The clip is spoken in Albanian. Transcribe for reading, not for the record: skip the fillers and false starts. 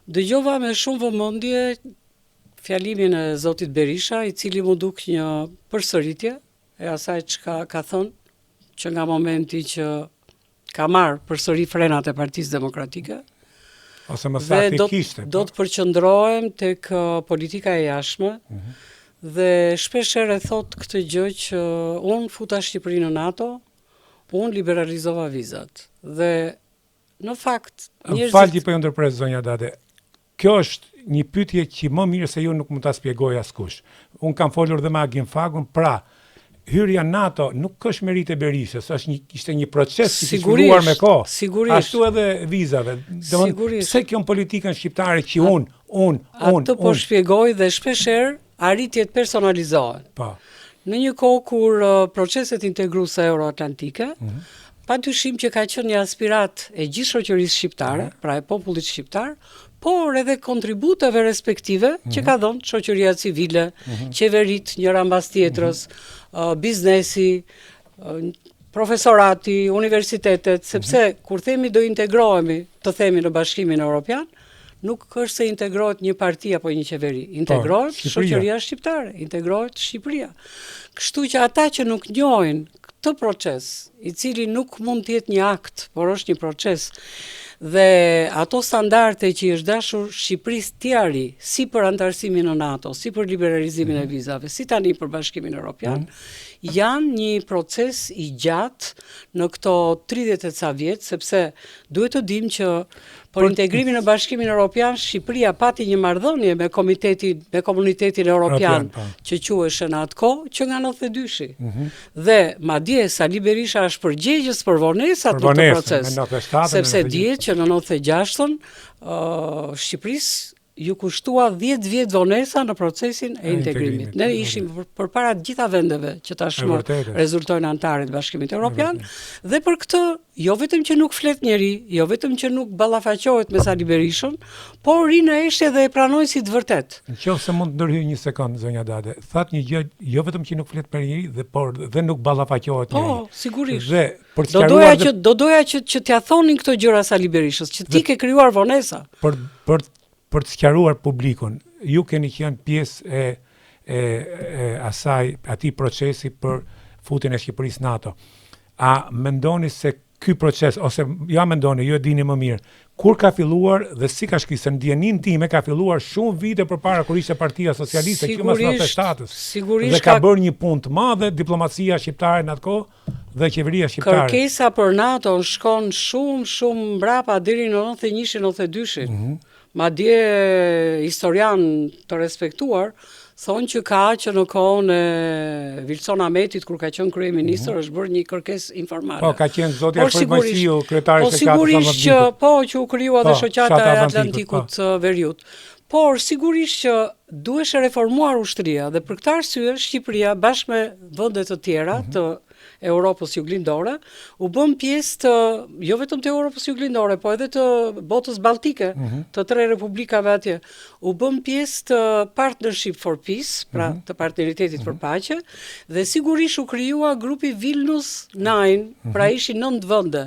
Dëgjova me shumë vëmendje fjalimin e zotit Berisha, i cili mu duk një përsëritje e asaj çka ka thënë, që nga momenti që ka marrë përsëri frenat e Partisë Demokratike. Ose më saktë kishte. Do të përqendrohem tek politika e jashtme. Dhe shpeshherë thot këtë gjë që unë futa Shqipërinë në NATO, unë liberalizova vizat. Dhe në fakt Falë po ju ndërpres zonja Dade. Kjo është një pyetje që më mirë se ju nuk mund ta shpjegoj askush. Unë kam folur dhe me Agim Fagun, pra hyrja NATO nuk është merit e Berishës, ishte një proces që filluar me kohë. Sigurisht. Ashtu edhe vizave. Pse kjo politikën shqiptare që unë atë po shpjegoj dhe shpeshherë arritjet personalizohen. Po. Në një kohë kur proceset integruese euroatlantike, padyshim që ka qenë një aspirat e gjithë shoqërisë shqiptare, pra e popullit shqiptar, por edhe kontributeve respektive që ka dhënë shoqëria civile, qeverit njëra mbas tjetrës, biznesi, profesorati, universitetet, sepse kur themi do integrohemi, të themi në Bashkimin Evropian, nuk është se integrohet një parti apo një qeveri, integrohet shoqëria shqiptare, integrohet Shqipëria. Kështu që ata që nuk njohin këtë proces, i cili nuk mund të jetë një akt, por është një proces, dhe ato standarde që i është dashur Shqipërisë tjari, si për antarësimin në NATO, si për liberalizimin e vizave, si tani për Bashkimin Evropian, janë një proces i gjatë në këto 30 e ca vjet, sepse duhet të dim që për integrimin në Bashkimin Evropian, Shqipëria pati një marrëdhënie me komunitetin evropian që quhej në atë kohë që nga 92-shi. Dhe madje Sali Berisha është përgjegjës për vonesat në këtë proces, sepse dihet që në 96-ën Shqipërisë ju kushtua 10 vjet vonesa në procesin e integrimit. Ne ishim përpara të gjitha vendeve që tashmë rezultojnë antarë të Bashkimit Evropian, dhe për këtë jo vetëm që nuk flet njeri, jo vetëm që nuk ballafaqohet me Sali Berishën, por rinë eshte dhe e pranoi si të vërtet. Nëse mund të ndërhyj një sekond zonja Dade, thatë një gjë, jo vetëm që nuk flet për njeri, dhe nuk ballafaqohet njeri. Po, sigurisht. Dhe për të sqaruar do doja që t'ia thonin këto gjëra Sali Berishës, që ti ke krijuar vonesa. Për të sqaruar publikun, ju keni qenë pjesë e atij procesi për futjen e Shqipërisë NATO. A mendoni se ky proces, ose ja mendoni, ju e dini më mirë, kur ka filluar dhe si ka shkrisë, ndjenin time ka filluar shumë vite përpara kur ishte Partia Socialiste, që mas 97-s. Dhe ka bërë një punë të madhe diplomacia shqiptare në atë kohë dhe qeveria shqiptare. Kërkesa për NATO shkon shumë mbrapa deri në 91-92-shin. Madje historian të respektuar thonë që që në kohën e Vilson Ahmetit, kur ka qenë kryeministër, është bërë një kërkesë informale. Po, ka qenë zoti Alfred Mojsiu, kryetari i sigurisht që që u krijua dhe shoqata e Atlantikut Veriut. Por sigurisht që duhej reformuar ushtria, dhe për këtë arsye Shqipëria bashkë me vende të tjera të Europës Juglindore u bën pjesë të jo vetëm të Europës Juglindore, po edhe të botës balltike, të 3 republikave atje. U bën pjesë të Partnership for Peace, pra të partneritetit për paqe, dhe sigurisht u krijua grupi Vilnius 9, pra ishin 9 vende.